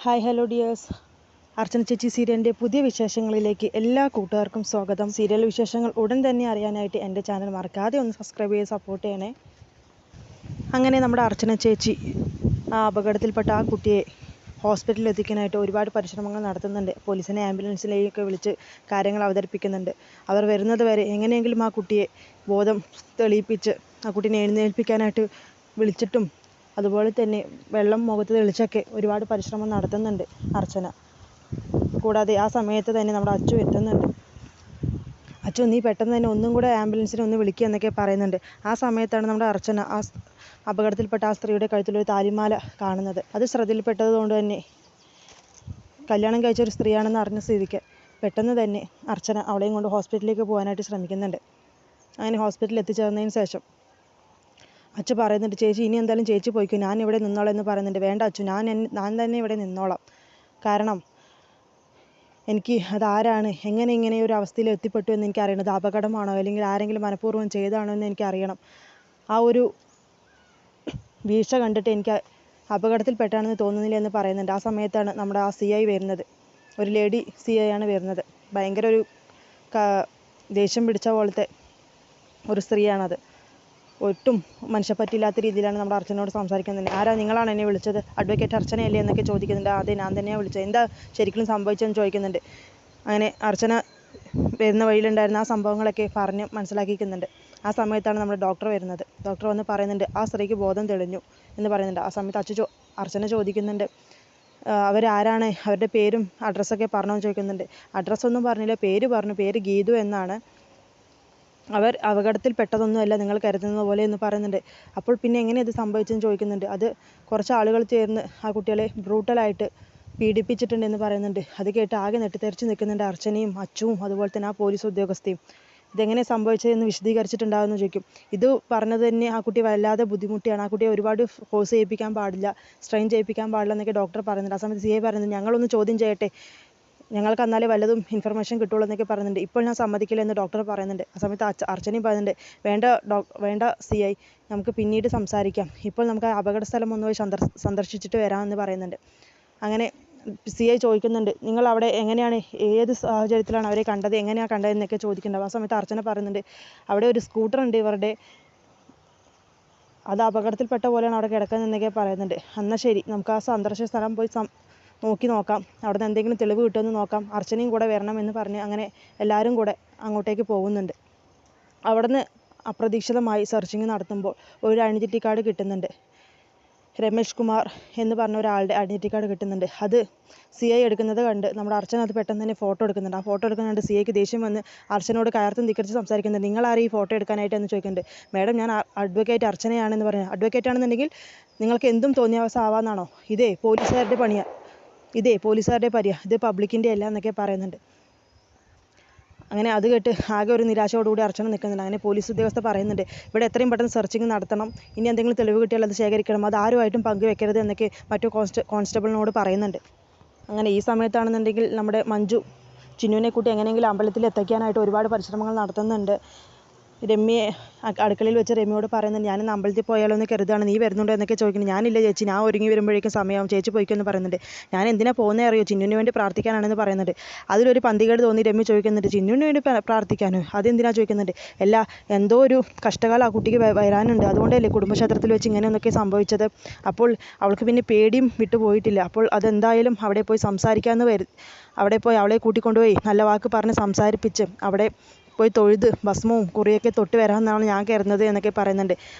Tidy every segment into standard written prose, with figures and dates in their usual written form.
Hi hello dears, അർച്ചന ചേച്ചി സീരിയലിൻ്റെ പുതിയ വിശേഷങ്ങളിലേക്ക് എല്ലാ കൂട്ടുകാർക്കും സ്വാഗതം. സീരിയൽ വിശേഷങ്ങൾ ഉടൻ തന്നെ അറിയാനായിട്ട് എൻ്റെ ചാനൽ മറക്കാതെ ഒന്ന് സബ്സ്ക്രൈബ് ചെയ്ത് സപ്പോർട്ട് ചെയ്യണേ. അങ്ങനെ നമ്മുടെ അർച്ചന ചേച്ചി ആ അപകടത്തിൽപ്പെട്ട ആ കുട്ടിയെ ഹോസ്പിറ്റലിൽ എത്തിക്കാനായിട്ട് ഒരുപാട് പരിശ്രമങ്ങൾ നടത്തുന്നുണ്ട്. പോലീസിനെ ആംബുലൻസിലേക്ക് വിളിച്ച് കാര്യങ്ങൾ അവതരിപ്പിക്കുന്നുണ്ട്. അവർ വരുന്നത് വരെ എങ്ങനെയെങ്കിലും ആ കുട്ടിയെ ബോധം തെളിയിപ്പിച്ച് ആ കുട്ടീനെ എഴുന്നേൽപ്പിക്കാനായിട്ട് വിളിച്ചിട്ടും അതുപോലെ തന്നെ വെള്ളം മുഖത്ത് തെളിച്ചൊക്കെ ഒരുപാട് പരിശ്രമം നടത്തുന്നുണ്ട് അർച്ചന. കൂടാതെ ആ സമയത്ത് തന്നെ നമ്മുടെ അച്ചു എത്തുന്നുണ്ട്. അച്ചു, നീ പെട്ടെന്ന് തന്നെ ഒന്നും കൂടെ ആംബുലൻസിനെ ഒന്ന് വിളിക്കുക എന്നൊക്കെ പറയുന്നുണ്ട്. ആ സമയത്താണ് നമ്മുടെ അർച്ചന ആ അപകടത്തിൽപ്പെട്ട ആ സ്ത്രീയുടെ കഴുത്തിലൊരു താലിമാല കാണുന്നത്. അത് ശ്രദ്ധയിൽപ്പെട്ടതുകൊണ്ട് തന്നെ കല്യാണം കഴിച്ച ഒരു സ്ത്രീയാണെന്ന് അറിഞ്ഞ സ്ഥിതിക്ക് പെട്ടെന്ന് തന്നെ അർച്ചന അവളെയും കൊണ്ട് ഹോസ്പിറ്റലിലേക്ക് പോകാനായിട്ട് ശ്രമിക്കുന്നുണ്ട്. അങ്ങനെ ഹോസ്പിറ്റലിൽ എത്തിച്ചേർന്നതിന് ശേഷം അച്ചു പറയുന്നുണ്ട്, ചേച്ചി ഇനി എന്തായാലും ചേച്ചി പോയിക്കോ, ഞാൻ ഇവിടെ നിന്നോളാം എന്ന് പറയുന്നുണ്ട്. വേണ്ട അച്ചു, ഞാൻ തന്നെ ഇവിടെ നിന്നോളാം. കാരണം എനിക്ക് അതാരാണ്, എങ്ങനെ ഇങ്ങനെ ഒരു അവസ്ഥയിൽ എത്തിപ്പെട്ടു എന്ന് എനിക്ക് അറിയണം. അത് അപകടമാണോ അല്ലെങ്കിൽ ആരെങ്കിലും മനഃപൂർവ്വം ചെയ്തതാണോ എന്ന് എനിക്ക് അറിയണം. ആ ഒരു വീഴ്ച കണ്ടിട്ട് എനിക്ക് അപകടത്തിൽപ്പെട്ടാണെന്ന് തോന്നുന്നില്ല എന്ന് പറയുന്നുണ്ട്. ആ സമയത്താണ് നമ്മുടെ ആ CI വരുന്നത്. ഒരു ലേഡി CI ആണ് വരുന്നത്. ഭയങ്കര ഒരു ദേഷ്യം പിടിച്ച പോലത്തെ ഒരു സ്ത്രീയാണത്. ഒട്ടും മനുഷ്യപ്പറ്റില്ലാത്ത രീതിയിലാണ് നമ്മുടെ അർച്ചനയോട് സംസാരിക്കുന്നത്. ആരാ, നിങ്ങളാണ് എന്നെ വിളിച്ചത്? അഡ്വക്കേറ്റ് അർച്ചനയല്ലേ എന്നൊക്കെ ചോദിക്കുന്നുണ്ട്. അതെ, ഞാൻ തന്നെയാണ് വിളിച്ചത്. എന്താ ശരിക്കും സംഭവിച്ചതെന്ന് ചോദിക്കുന്നുണ്ട്. അങ്ങനെ അർച്ചന വരുന്ന വഴിയിലുണ്ടായിരുന്ന ആ സംഭവങ്ങളൊക്കെ പറഞ്ഞ് മനസ്സിലാക്കിക്കുന്നുണ്ട്. ആ സമയത്താണ് നമ്മുടെ ഡോക്ടർ വരുന്നത്. ഡോക്ടർ വന്ന് പറയുന്നുണ്ട്, ആ സ്ത്രീക്ക് ബോധം തെളിഞ്ഞു എന്ന് പറയുന്നുണ്ട്. ആ സമയത്ത് അർച്ചന ചോദിക്കുന്നുണ്ട്, അവരാരാണ്, അവരുടെ പേരും അഡ്രസ്സൊക്കെ പറഞ്ഞോന്ന് ചോദിക്കുന്നുണ്ട്. അഡ്രസ്സൊന്നും പറഞ്ഞില്ല, പേര് പറഞ്ഞു. പേര് ഗീതു എന്നാണ്. അവർ അപകടത്തിൽപ്പെട്ടതൊന്നുമല്ല നിങ്ങൾ കരുതുന്നത് പോലെ എന്ന് പറയുന്നുണ്ട്. അപ്പോൾ പിന്നെ എങ്ങനെ ഇത് സംഭവിച്ചെന്ന് ചോദിക്കുന്നുണ്ട്. അത് കുറച്ച് ആളുകൾ ചേർന്ന് ആ കുട്ടികളെ ബ്രൂട്ടലായിട്ട് പീഡിപ്പിച്ചിട്ടുണ്ടെന്ന് പറയുന്നുണ്ട്. അത് കേട്ട് ആകെ നെട്ടിത്തെറിച്ച് നിൽക്കുന്നുണ്ട് അർച്ചനയും അച്ചുവും അതുപോലെ തന്നെ ആ പോലീസ് ഉദ്യോഗസ്ഥയും. ഇതെങ്ങനെ സംഭവിച്ചതെന്ന് വിശദീകരിച്ചിട്ടുണ്ടാകുമെന്ന് ചോദിക്കും. ഇത് പറഞ്ഞത് തന്നെ ആ കുട്ടി വല്ലാതെ ബുദ്ധിമുട്ടിയാണ്. ആ കുട്ടിയെ ഒരുപാട് ഫോഴ്സ് ചെയ്യിപ്പിക്കാൻ പാടില്ല, സ്ട്രെയിൻ ചെയ്യിപ്പിക്കാൻ പാടില്ല എന്നൊക്കെ ഡോക്ടർ പറയുന്നുണ്ട്. ആ സമയത്ത് CI പറയുന്നത്, ഞങ്ങളൊന്ന് ചോദ്യം ചെയ്യട്ടെ, ഞങ്ങൾക്ക് എന്നാലേ വല്ലതും ഇൻഫർമേഷൻ കിട്ടുള്ളൂ എന്നൊക്കെ പറയുന്നുണ്ട്. ഇപ്പോൾ ഞാൻ സമ്മതിക്കില്ല എന്ന് ഡോക്ടർ പറയുന്നുണ്ട്. ആ സമയത്ത് അർച്ചനയും പറയുന്നുണ്ട്, വേണ്ട CI, നമുക്ക് പിന്നീട് സംസാരിക്കാം. ഇപ്പോൾ നമുക്ക് അപകട സ്ഥലം ഒന്ന് പോയി സന്ദർശിച്ചിട്ട് വരാമെന്ന് പറയുന്നുണ്ട്. അങ്ങനെ CI ചോദിക്കുന്നുണ്ട്, നിങ്ങൾ അവിടെ എങ്ങനെയാണ്, ഏത് സാഹചര്യത്തിലാണ് അവരെ കണ്ടത്, എങ്ങനെയാണ് കണ്ടതെന്നൊക്കെ ചോദിക്കുന്നുണ്ട്. ആ സമയത്ത് അർച്ചന പറയുന്നുണ്ട്, അവിടെ ഒരു സ്കൂട്ടർ ഉണ്ട് ഇവരുടെ, അത് അപകടത്തിൽപ്പെട്ട പോലെയാണ് അവിടെ കിടക്കുന്നതെന്നൊക്കെ പറയുന്നുണ്ട്. എന്നാൽ ശരി, നമുക്ക് ആ സന്ദർശന സ്ഥലം പോയി നോക്കി നോക്കാം, അവിടെ നിന്ന് എന്തെങ്കിലും തെളിവ് കിട്ടുമെന്ന് നോക്കാം, അർച്ചനയും കൂടെ വരണമെന്ന് പറഞ്ഞ് അങ്ങനെ എല്ലാവരും കൂടെ അങ്ങോട്ടേക്ക് പോകുന്നുണ്ട്. അവിടുന്ന് അപ്രതീക്ഷിതമായി സെർച്ചിങ് നടത്തുമ്പോൾ ഒരു ഐഡൻറ്റിറ്റി കാർഡ് കിട്ടുന്നുണ്ട്. രമേഷ് കുമാർ എന്ന് പറഞ്ഞ ഒരാളുടെ ഐഡൻറ്റിറ്റി കാർഡ് കിട്ടുന്നുണ്ട്. അത് CI എടുക്കുന്നത് കണ്ട് നമ്മുടെ അർച്ചന അത് പെട്ടെന്ന് തന്നെ ഫോട്ടോ എടുക്കുന്നുണ്ട്. ആ ഫോട്ടോ എടുക്കുന്നുണ്ട് CIക്ക് ദേഷ്യം വന്ന് അർച്ചനയോട് കയർത്തും ധിക്കരിച്ച് സംസാരിക്കുന്നുണ്ട്. നിങ്ങളാരും ഈ ഫോട്ടോ എടുക്കാനായിട്ട് എന്ന് ചോദിക്കുന്നുണ്ട്. മാഡം, ഞാൻ അഡ്വക്കേറ്റ് അർച്ചനയാണെന്ന് പറയുന്നത്. അഡ്വക്കേറ്റ് ആണെന്നുണ്ടെങ്കിൽ നിങ്ങൾക്ക് എന്തും തോന്നിയ അവസ്ഥ ആവാന്നാണോ? ഇതേ പോലീസുകാരുടെ പണിയാണ്, ഇതേ പോലീസുകാരുടെ പരിയാണ്, ഇത് പബ്ലിക്കിൻ്റെ അല്ല എന്നൊക്കെ പറയുന്നുണ്ട്. അങ്ങനെ അത് കേട്ട് ആകെ ഒരു നിരാശയോടുകൂടി അർച്ചന നിൽക്കുന്നുണ്ട്. അങ്ങനെ പോലീസ് ഉദ്യോഗസ്ഥർ പറയുന്നുണ്ട്, ഇവിടെ എത്രയും പെട്ടെന്ന് സെർച്ചിങ് നടത്തണം, ഇനി എന്തെങ്കിലും തെളിവ് കിട്ടിയാൽ അത് ശേഖരിക്കണം, അത് ആരുമായിട്ടും പങ്കുവെക്കരുത് എന്നൊക്കെ മറ്റു കോൺസ്റ്റബിളിനോട് പറയുന്നുണ്ട്. അങ്ങനെ ഈ സമയത്താണെന്നുണ്ടെങ്കിൽ നമ്മുടെ മഞ്ജു ചിന്നുവിനെ കൂട്ടി എങ്ങനെയെങ്കിലും അമ്പലത്തിൽ എത്തിക്കാനായിട്ട് ഒരുപാട് പരിശ്രമങ്ങൾ നടത്തുന്നുണ്ട്. രമ്യയെ അടുക്കളയിൽ വെച്ച് രമ്യയോട് പറയുന്നുണ്ട്, ഞാനിന്ന് അമ്പലത്തിൽ പോയാലോ എന്ന് കരുതാണ്, നീ വരുന്നുണ്ടോ എന്നൊക്കെ ചോദിക്കുന്നു. ഞാനില്ല ചേച്ചി, ഞാൻ ഒരുങ്ങി വരുമ്പോഴേക്കും സമയമാവും, ചേച്ചി പോയിക്കോ എന്ന് പറയുന്നുണ്ട്. ഞാൻ എന്തിനാ പോകുന്നത് അറിയോ, ചിന്നുവിന് വേണ്ടി പ്രാർത്ഥിക്കാനാണെന്ന് പറയുന്നുണ്ട്. അതിലൊരു പന്തികേട് തോന്നി രമ്യ ചോദിക്കുന്നുണ്ട്, ചിന്നുവിന് വേണ്ടി പ്രാർത്ഥിക്കാനോ, അതെന്തിനാ ചോദിക്കുന്നുണ്ട്. അല്ല, എന്തോ ഒരു കഷ്ടകാലം ആ കുട്ടിക്ക് വരാനുണ്ട്, അതുകൊണ്ടല്ലേ കുടുംബക്ഷേത്രത്തിൽ വെച്ച് ഇങ്ങനെയൊക്കെ സംഭവിച്ചത്. അപ്പോൾ അവൾക്ക് പിന്നെ പേടിയും വിട്ടുപോയിട്ടില്ല. അപ്പോൾ അതെന്തായാലും അവിടെ പോയി സംസാരിക്കാമെന്ന് അവിടെ പോയി അവളെ കൂട്ടിക്കൊണ്ടുപോയി നല്ല വാക്ക് പറഞ്ഞ് സംസാരിപ്പിച്ച് അവിടെ പോയി തൊഴുത് ഭസ്മവും കുറിയൊക്കെ തൊട്ട് വരാമെന്നാണ് ഞാൻ കരുതുന്നത് എന്നൊക്കെ പറയുന്നുണ്ട്.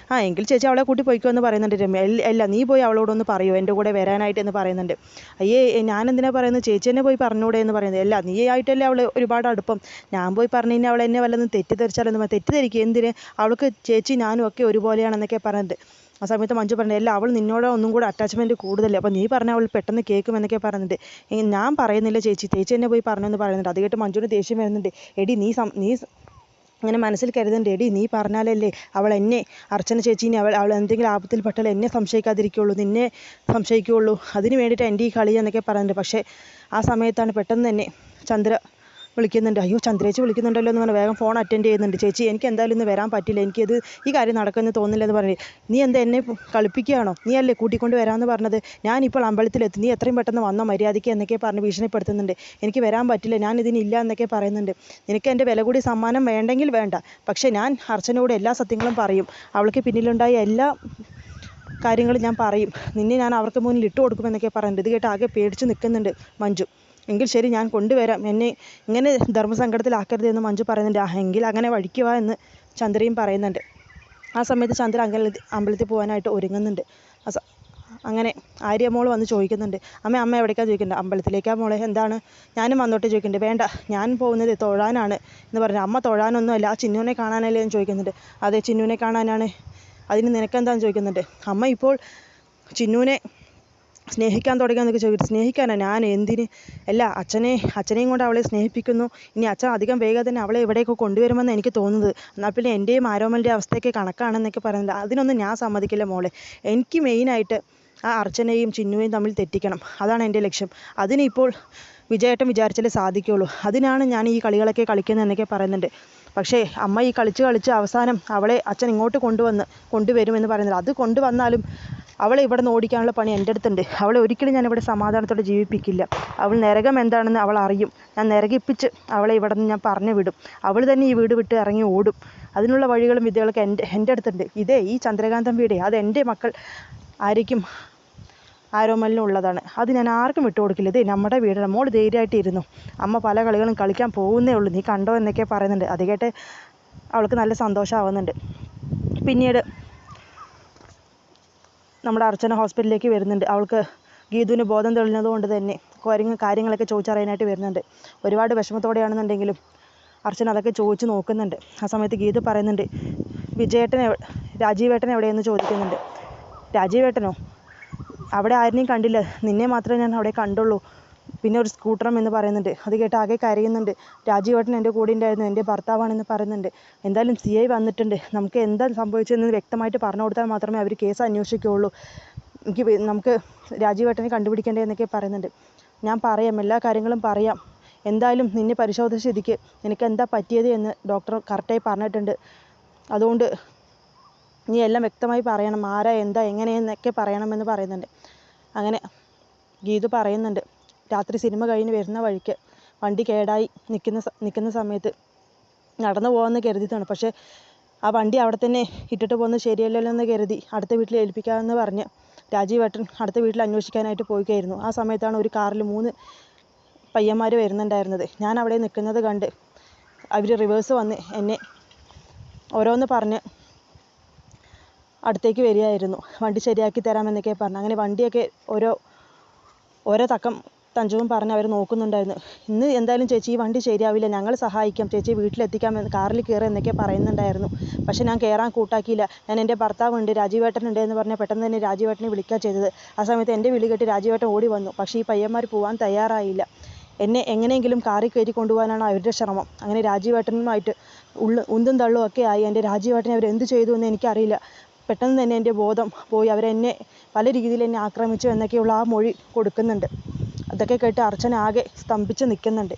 എങ്കിൽ ചേച്ചി അവളെ കൂട്ടി പോയിക്കോ എന്ന് പറയുന്നുണ്ട് രമ്യ. അല്ല, നീ പോയി അവളോടൊന്ന് പറയുമോ എൻ്റെ കൂടെ വരാനായിട്ട് എന്ന് പറയുന്നുണ്ട്. അയ്യേ, ഞാൻ എന്തിനാ പറയുന്നത്, ചേച്ചി എന്നെ പോയി പറഞ്ഞൂടെ എന്ന് പറയുന്നത്. അല്ല, നീ ആയിട്ടല്ലേ അവൾ ഒരുപാട് അടുപ്പം, ഞാൻ പോയി പറഞ്ഞു കഴിഞ്ഞാൽ അവൾ എന്നെ വല്ലതും തെറ്റിദ്ധരിച്ചാലൊന്നും തെറ്റിദ്ധരിക്കുക എന്തിന്, അവൾക്ക് ചേച്ചി ഞാനും ഒക്കെ ഒരുപോലെയാണെന്നൊക്കെ പറയുന്നുണ്ട്. ആ സമയത്ത് മഞ്ജു പറഞ്ഞു, അല്ല, അവൾ നിന്നോട് ഒന്നും കൂടെ അറ്റാച്ച്മെൻറ്റ് കൂടുതലേ, അപ്പോൾ നീ പറഞ്ഞാൽ അവൾ പെട്ടെന്ന് കേൾക്കുമെന്നൊക്കെ പറയുന്നുണ്ട്. ഞാൻ പറയുന്നില്ല ചേച്ചി എന്നെ പോയി പറഞ്ഞെന്ന് പറയുന്നുണ്ട്. അത് കേട്ട് മഞ്ജുവിന് ദേഷ്യം വരുന്നുണ്ട്. എടി, നീ അങ്ങനെ മനസ്സിൽ കരുതണ്ടേ, എടി, നീ പറഞ്ഞാലല്ലേ എന്നെ അർച്ചന ചേച്ചീനെ അവൾ എന്തെങ്കിലും ആപത്തിൽപ്പെട്ടാൽ എന്നെ സംശയിക്കാതിരിക്കുകയുള്ളൂ, നിന്നെ സംശയിക്കുകയുള്ളൂ, അതിന് വേണ്ടിയിട്ട് എൻ്റെ ഈ കളി എന്നൊക്കെ പറയുന്നുണ്ട്. പക്ഷേ ആ സമയത്താണ് പെട്ടെന്ന് തന്നെ ചന്ദ്ര വിളിക്കുന്നുണ്ട്. അയ്യോ ചന്ദ്രേച്ചി വിളിക്കുന്നുണ്ടല്ലോ എന്ന് പറഞ്ഞ് വേഗം ഫോൺ അറ്റൻഡ് ചെയ്യുന്നുണ്ട്. ചേച്ചി എനിക്ക് എന്തായാലും ഇന്ന് വരാൻ പറ്റില്ല, എനിക്കിത് ഈ കാര്യം നടക്കുമെന്ന് തോന്നുന്നില്ല എന്ന് പറഞ്ഞ്. നീ എന്താ എന്നെ കളിപ്പിക്കുകയാണോ? നീ അല്ലേ കൂട്ടിക്കൊണ്ട് വരാമെന്ന് പറഞ്ഞത്? ഞാനിപ്പോൾ അമ്പലത്തിലെത്തി, നീ എത്രയും പെട്ടെന്ന് വന്നോ മര്യാദയ്ക്ക് എന്നൊക്കെ പറഞ്ഞ് ഭീഷണിപ്പെടുത്തുന്നുണ്ട്. എനിക്ക് വരാൻ പറ്റില്ല, ഞാൻ ഇതിനില്ല എന്നൊക്കെ പറയുന്നുണ്ട്. നിനക്ക് എൻ്റെ വില കൂടി സമ്മാനം വേണ്ടെങ്കിൽ വേണ്ട, പക്ഷേ ഞാൻ അർച്ചനയോട് എല്ലാ സത്യങ്ങളും പറയും. അവൾക്ക് പിന്നിലുണ്ടായ എല്ലാ കാര്യങ്ങളും ഞാൻ പറയും. നിന്നെ ഞാൻ അവർക്ക് മുന്നിൽ ഇട്ട് കൊടുക്കുമെന്നൊക്കെ പറയുന്നുണ്ട്. ഇത് കേട്ട് ആകെ പേടിച്ച് നിൽക്കുന്നുണ്ട് മഞ്ജു. എങ്കിൽ ശരി, ഞാൻ കൊണ്ടുവരാം, എന്നെ ഇങ്ങനെ ധർമ്മസങ്കടത്തിലാക്കരുത് എന്ന് മഞ്ജു പറയുന്നുണ്ട്. എങ്കിൽ അങ്ങനെ വഴിക്ക് വാ എന്ന് ചന്ദ്രയും പറയുന്നുണ്ട്. ആ സമയത്ത് ചന്ദ്ര അമ്പലത്തിൽ പോകാനായിട്ട് ഒരുങ്ങുന്നുണ്ട്. അങ്ങനെ ആര്യമോൾ വന്ന് ചോദിക്കുന്നുണ്ട്, അമ്മ എവിടേക്കാണ് ചോദിക്കുന്നുണ്ട്. അമ്പലത്തിലേക്കാ മോളെ, എന്താണ്? ഞാനും വന്നോട്ട് ചോദിക്കുന്നുണ്ട്. വേണ്ട, ഞാൻ പോകുന്നത് തൊഴാനാണ് എന്ന് പറഞ്ഞു. അമ്മ തൊഴാനൊന്നുമല്ല, ആ ചിന്നുവിനെ കാണാനല്ലേ എന്ന് ചോദിക്കുന്നുണ്ട്. അതെ, ചിന്നുവിനെ കാണാനാണ്. അതിന് നിനക്കെന്താണെന്ന് ചോദിക്കുന്നുണ്ട്. അമ്മ ഇപ്പോൾ ചിന്നുവിനെ സ്നേഹിക്കാൻ തുടങ്ങിയെന്നൊക്കെ ചോദിച്ചു. സ്നേഹിക്കാനാ? ഞാൻ എന്തിന്? അല്ല, അച്ഛനെയും കൊണ്ട് അവളെ സ്നേഹിപ്പിക്കുന്നു. ഇനി അച്ഛൻ അധികം വേഗം തന്നെ അവളെ എവിടെയൊക്കെ കൊണ്ടുവരുമെന്ന് എനിക്ക് തോന്നുന്നത്. എന്നാൽ പിന്നെ എൻ്റെയും ആരോമലിൻ്റെ അവസ്ഥയൊക്കെ കണക്കാണെന്നൊക്കെ പറയുന്നത്. അതിനൊന്നും ഞാൻ സമ്മതിക്കില്ല മോളെ. എനിക്ക് മെയിനായിട്ട് ആ അർച്ചനയും ചിന്നുവേയും തമ്മിൽ തെറ്റിക്കണം, അതാണ് എൻ്റെ ലക്ഷ്യം. അതിനിപ്പോൾ വിജയേട്ടൻ വിചാരിച്ചാലേ സാധിക്കുകയുള്ളൂ. അതിനാണ് ഞാൻ ഈ കളികളൊക്കെ കളിക്കുന്നത് എന്നൊക്കെ പറയുന്നുണ്ട്. പക്ഷേ അമ്മ ഈ കളിച്ച് അവസാനം അവളെ അച്ഛൻ ഇങ്ങോട്ട് കൊണ്ടുവരുമെന്ന് പറയുന്നത്. അത് കൊണ്ടുവന്നാലും അവളെ ഇവിടെ നിന്ന് ഓടിക്കാനുള്ള പണി എൻ്റെ അടുത്തുണ്ട്. അവളെ ഒരിക്കലും ഞാൻ ഇവിടെ സമാധാനത്തോടെ ജീവിപ്പിക്കില്ല. അവൾ നരകം എന്താണെന്ന് അവൾ അറിയും. ഞാൻ നരകിപ്പിച്ച് അവളെ ഇവിടെ നിന്ന് ഞാൻ പറഞ്ഞു വിടും. അവൾ തന്നെ ഈ വീട് വിട്ട് ഇറങ്ങി ഓടും. അതിനുള്ള വഴികളും വിദ്യകളൊക്കെ എൻ്റെ അടുത്തുണ്ട്. ഈ ചന്ദ്രകാന്തം വീടേ, അത് എൻ്റെ മക്കൾ ആയിരിക്കും ആരോമലിനും ഉള്ളതാണ്. അത് ഞാൻ ആർക്കും വിട്ടുകൊടുക്കില്ല. ഇതേ നമ്മുടെ വീടാണ്, മോൾ ധൈര്യമായിട്ട് ഇരുന്നു. അമ്മ പല കളികളും കളിക്കാൻ പോകുന്നേ ഉള്ളൂ, നീ കണ്ടോ എന്നൊക്കെ പറയുന്നുണ്ട്. അത് കേട്ട് അവൾക്ക് നല്ല സന്തോഷമാവുന്നുണ്ട്. പിന്നീട് നമ്മുടെ അർച്ചന ഹോസ്പിറ്റലിലേക്ക് വരുന്നുണ്ട്. അവൾക്ക് ഗീതുവിന് ബോധം തെളിഞ്ഞത് കൊണ്ട് തന്നെ കാര്യങ്ങളൊക്കെ ചോദിച്ചറിയാനായിട്ട് വരുന്നുണ്ട്. ഒരുപാട് വിഷമത്തോടെയാണെന്നുണ്ടെങ്കിലും അർച്ചന അതൊക്കെ ചോദിച്ച് നോക്കുന്നുണ്ട്. ആ സമയത്ത് ഗീതു പറയുന്നുണ്ട്, രാജീവേട്ടൻ എവിടെയെന്ന് ചോദിക്കുന്നുണ്ട്. രാജീവേട്ടനോ? അവിടെ ആരെയും കണ്ടില്ല, നിന്നെ മാത്രമേ ഞാൻ അവിടെ കണ്ടുള്ളൂ, പിന്നെ ഒരു സ്കൂട്ടറും എന്ന് പറയുന്നുണ്ട്. അത് കേട്ട് ആകെ കരയുന്നുണ്ട്. രാജീവേട്ടൻ എൻ്റെ കൂടെ ഉണ്ടായിരുന്നു, എൻ്റെ ഭർത്താവാണെന്ന് പറയുന്നുണ്ട്. എന്തായാലും CI വന്നിട്ടുണ്ട്, നമുക്ക് എന്താ സംഭവിച്ചതെന്ന് വ്യക്തമായിട്ട് പറഞ്ഞു കൊടുത്താൽ മാത്രമേ അവർ കേസ് അന്വേഷിക്കുകയുള്ളൂ. നമുക്ക് രാജീവേട്ടനെ കണ്ടുപിടിക്കേണ്ടേ എന്നൊക്കെ പറയുന്നുണ്ട്. ഞാൻ പറയാം, എല്ലാ കാര്യങ്ങളും പറയാം. എന്തായാലും നിന്നെ പരിശോധിച്ച സ്ഥിതിക്ക് നിനക്ക് എന്താ പറ്റിയത് എന്ന് ഡോക്ടർ കറക്റ്റായി പറഞ്ഞിട്ടുണ്ട്. അതുകൊണ്ട് നീ എല്ലാം വ്യക്തമായി പറയണം, ആരാ എന്താ എങ്ങനെയെന്നൊക്കെ പറയണമെന്ന് പറയുന്നുണ്ട്. അങ്ങനെ ഗീതു പറയുന്നുണ്ട്, രാത്രി സിനിമ കഴിഞ്ഞ് വരുന്ന വഴിക്ക് വണ്ടി കേടായി നിൽക്കുന്ന സമയത്ത് നടന്നു പോകാമെന്ന് കരുതിയതാണ്. പക്ഷേ ആ വണ്ടി അവിടെ തന്നെ ഇട്ടിട്ട് പോകുന്നത് ശരിയല്ലല്ലോ എന്ന് കരുതി അടുത്ത വീട്ടിൽ ഏൽപ്പിക്കാമെന്ന് പറഞ്ഞ് രാജീവേട്ടൻ അടുത്ത വീട്ടിൽ അന്വേഷിക്കാനായിട്ട് പോയിക്കായിരുന്നു. ആ സമയത്താണ് ഒരു കാറിൽ 3 പയ്യന്മാർ വരുന്നുണ്ടായിരുന്നത്. ഞാൻ അവിടെ നിൽക്കുന്നത് കണ്ട് അവർ റിവേഴ്സ് വന്ന് എന്നെ ഓരോന്ന് പറഞ്ഞ് അടുത്തേക്ക് വരികയായിരുന്നു. വണ്ടി ശരിയാക്കി തരാമെന്നൊക്കെ പറഞ്ഞു. അങ്ങനെ വണ്ടിയൊക്കെ ഓരോ തക്കം തഞ്ചവും പറഞ്ഞ് അവർ നോക്കുന്നുണ്ടായിരുന്നു. ഇന്ന് എന്തായാലും ചേച്ചി ഈ വണ്ടി ശരിയാവില്ല, ഞങ്ങൾ സഹായിക്കാം, ചേച്ചി വീട്ടിലെത്തിക്കാമെന്ന് കാറിൽ കയറി എന്നൊക്കെ പറയുന്നുണ്ടായിരുന്നു. പക്ഷേ ഞാൻ കയറാൻ കൂട്ടാക്കിയില്ല. ഞാൻ എൻ്റെ ഭർത്താവുണ്ട്, രാജീവേട്ടനുണ്ട് എന്ന് പറഞ്ഞാൽ പെട്ടെന്ന് തന്നെ രാജീവേട്ടനെ വിളിക്കുക ചെയ്തത്. ആ സമയത്ത് എൻ്റെ വിളി കേട്ട് രാജീവേട്ടൻ ഓടി വന്നു. പക്ഷേ ഈ പയ്യന്മാർ പോകാൻ തയ്യാറായില്ല. എന്നെ എങ്ങനെയെങ്കിലും കാറിൽ കയറ്റി കൊണ്ടുപോകാനാണ് അവരുടെ ശ്രമം. അങ്ങനെ രാജീവേട്ടനുമായിട്ട് ഉന്തും തള്ളും ഒക്കെ ആയി. എൻ്റെ രാജീവേട്ടനെ അവർ എന്ത് ചെയ്തു എന്ന് എനിക്കറിയില്ല. പെട്ടെന്ന് തന്നെ എൻ്റെ ബോധം പോയി. അവരെന്നെ പല രീതിയിൽ എന്നെ ആക്രമിച്ചു എന്നൊക്കെയുള്ള ആ മൊഴി കൊടുക്കുന്നുണ്ട്. അതൊക്കെ കേട്ട് അർച്ചന ആകെ സ്തംഭിച്ച് നിൽക്കുന്നുണ്ട്.